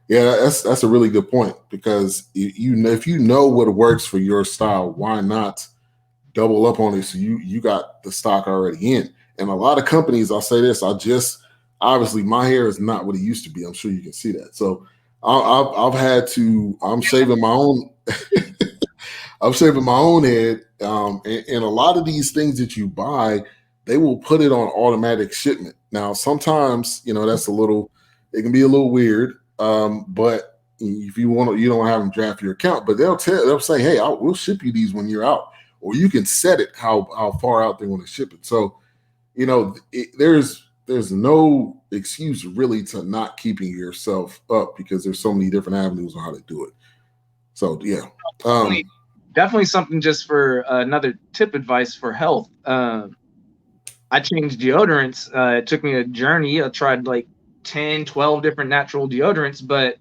yeah, that's a really good point, because if you know what works for your style, why not double up on it so you got the stock already in? And a lot of companies, I'll say this, obviously my hair is not what it used to be. I'm sure you can see that. So I'm shaving my own. I'm shaving my own head. And a lot of these things that you buy, they will put it on automatic shipment. Now, sometimes, it can be a little weird. But if you want to, you don't have them draft your account, but they'll say, hey, we'll ship you these when you're out, or you can set it how far out they want to ship it. So, there's no excuse really to not keeping yourself up, because there's so many different avenues on how to do it. So yeah, definitely something just for another tip advice for health. I changed deodorants. It took me a journey. I tried like 10, 12 different natural deodorants, but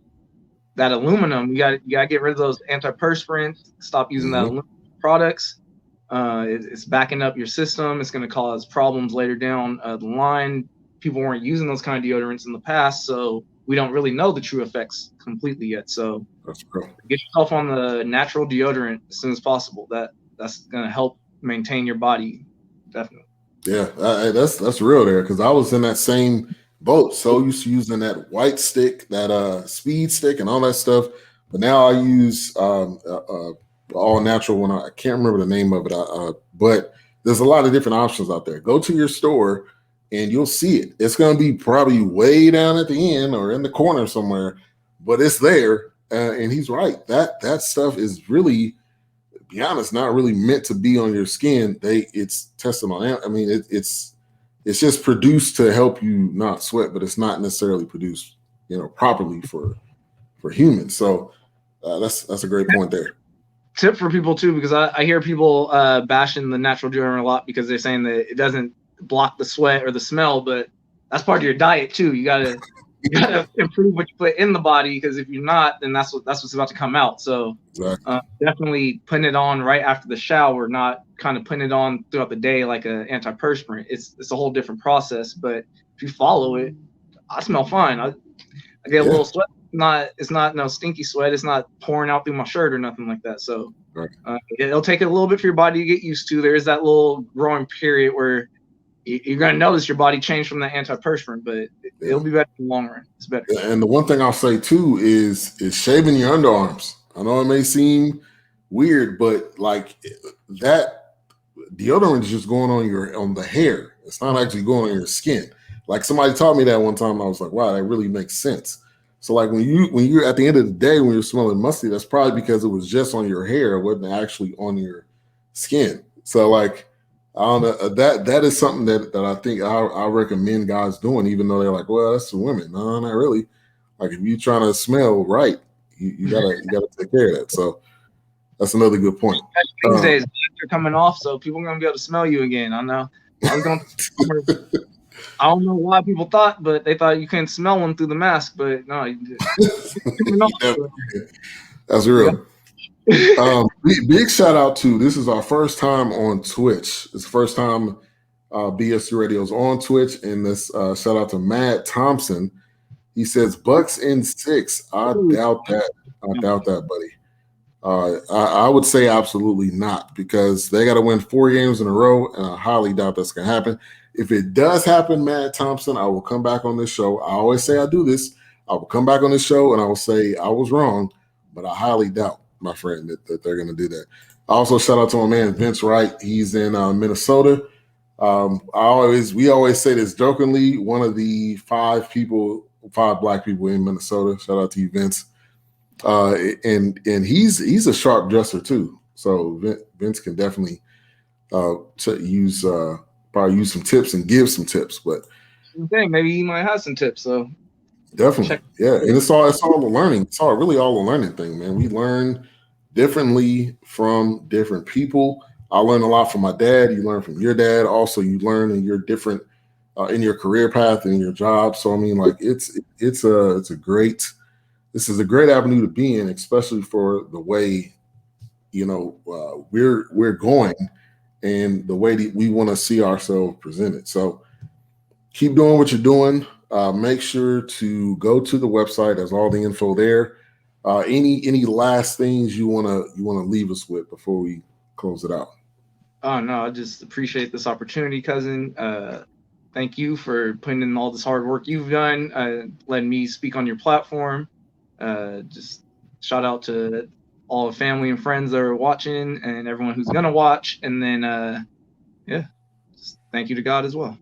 that aluminum, you got to get rid of those antiperspirants. Stop using that aluminum products. It's backing up your system. It's going to cause problems later down the line. People weren't using those kind of deodorants in the past, so we don't really know the true effects completely yet. So get yourself on the natural deodorant as soon as possible. That's going to help maintain your body, definitely. Yeah, that's real there, because I was in that same boat. So used to using that white stick, that speed stick, and all that stuff. But now I use all natural one. I can't remember the name of it, but there's a lot of different options out there. Go to your store and you'll see it. It's going to be probably way down at the end or in the corner somewhere, but it's there. And he's right. That stuff is really, to be honest, not really meant to be on your skin. It's tested on. I mean, it's just produced to help you not sweat, but it's not necessarily produced, properly for humans. So that's a great point there. Tip for people too, because I hear people bashing the natural deodorant a lot because they're saying that it doesn't block the sweat or the smell, but that's part of your diet too. You gotta improve what you put in the body, because if you're not, then that's what's about to come out. So exactly. Definitely putting it on right after the shower, not kind of putting it on throughout the day like an antiperspirant. It's a whole different process, but if you follow it, I smell fine. I get a little sweat. It's not no stinky sweat. It's not pouring out through my shirt or nothing like that. So it'll take a little bit for your body to get used to. There's that little growing period where you're going to notice your body change from the antiperspirant, but it'll be better in the long run. It's better. And the one thing I'll say too is shaving your underarms. I know it may seem weird, but like that deodorant is just going on the hair. It's not actually going on your skin. Like somebody taught me that one time, and I was like, wow, that really makes sense. So like when you're at the end of the day, when you're smelling musty, that's probably because it was just on your hair. It wasn't actually on your skin. So like, I don't know, that is something that I think I recommend guys doing, even though they're like, well, that's for women. No, not really. Like if you're trying to smell right, you gotta take care of that. So that's another good point. These days are coming off, so people are gonna be able to smell you again. I know. I don't know why people thought, but they thought you couldn't smell them through the mask. But no, you did. That's real. Big shout out to, this is our first time on Twitch. It's the first time BS3 Radio's on Twitch, and this shout out to Matt Thompson. He says Bucks in 6. I doubt that. I doubt that, buddy. I would say absolutely not, because they got to win 4 games in a row, and I highly doubt that's gonna happen. If it does happen, Matt Thompson, I will come back on this show. I always say I do this. I will come back on this show and I will say I was wrong, but I highly doubt, my friend, that they're going to do that. I also shout out to my man Vince Wright. He's in Minnesota. We always say this jokingly, one of the 5 Black people in Minnesota. Shout out to you, Vince. And he's a sharp dresser too. So Vince can definitely probably use some tips and give some tips, but maybe he might have some tips. So definitely, yeah. And it's all the learning. It's really all a learning thing, man. We learn differently from different people. I learned a lot from my dad. You learn from your dad. Also, you learn in your different in your career path and your job. So I mean, like this is a great avenue to be in, especially for the way we're going. And the way that we want to see ourselves presented. So keep doing what you're doing. Make sure to go to the website. There's all the info there. Any last things you wanna leave us with before we close it out? Oh no, I just appreciate this opportunity, cousin. Thank you for putting in all this hard work you've done, letting me speak on your platform. Just shout out to all the family and friends that are watching and everyone who's going to watch. And then, just thank you to God as well.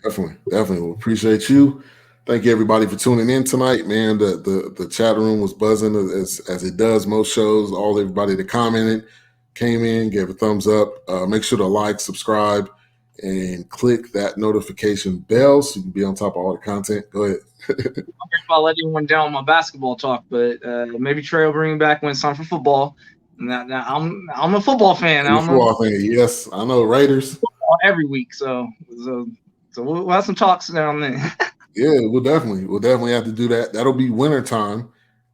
Definitely. We'll appreciate you. Thank you everybody for tuning in tonight, man. The chat room was buzzing as it does most shows. Everybody that commented, came in, gave a thumbs up. Make sure to like, subscribe, and click that notification bell so you can be on top of all the content. Go ahead. I'll let everyone down on my basketball talk, but maybe Trey will bring me back when it's time for football. Now I'm a football fan. Yes, I know Raiders every week, so we'll have some talks down there. Yeah, we'll definitely have to do that. That'll be winter time,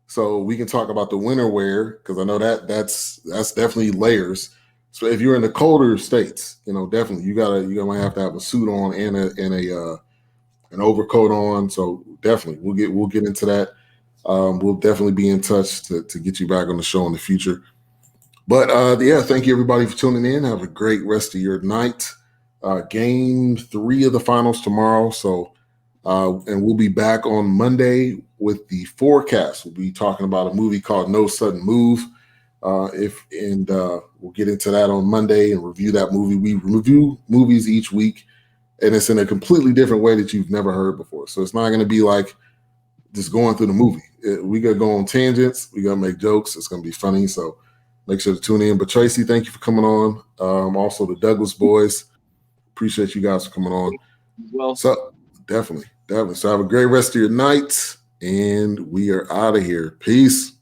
so we can talk about the winter wear, because I know that's definitely layers. So if you're in the colder states, definitely you're gonna have to have a suit on and an overcoat on. So definitely we'll get into that. We'll definitely be in touch to get you back on the show in the future. But yeah, thank you everybody for tuning in. Have a great rest of your night. Game 3 of the finals tomorrow. So and we'll be back on Monday with the forecast. We'll be talking about a movie called No Sudden Move. We'll get into that on Monday and review that movie. We review movies each week, and it's in a completely different way that you've never heard before. So it's not going to be like just going through the movie. We got to go on tangents. We got to make jokes. It's going to be funny. So make sure to tune in. But Tracy, thank you for coming on. Also the Douglas boys. Appreciate you guys for coming on. Well, so definitely. So have a great rest of your night, and we are out of here. Peace.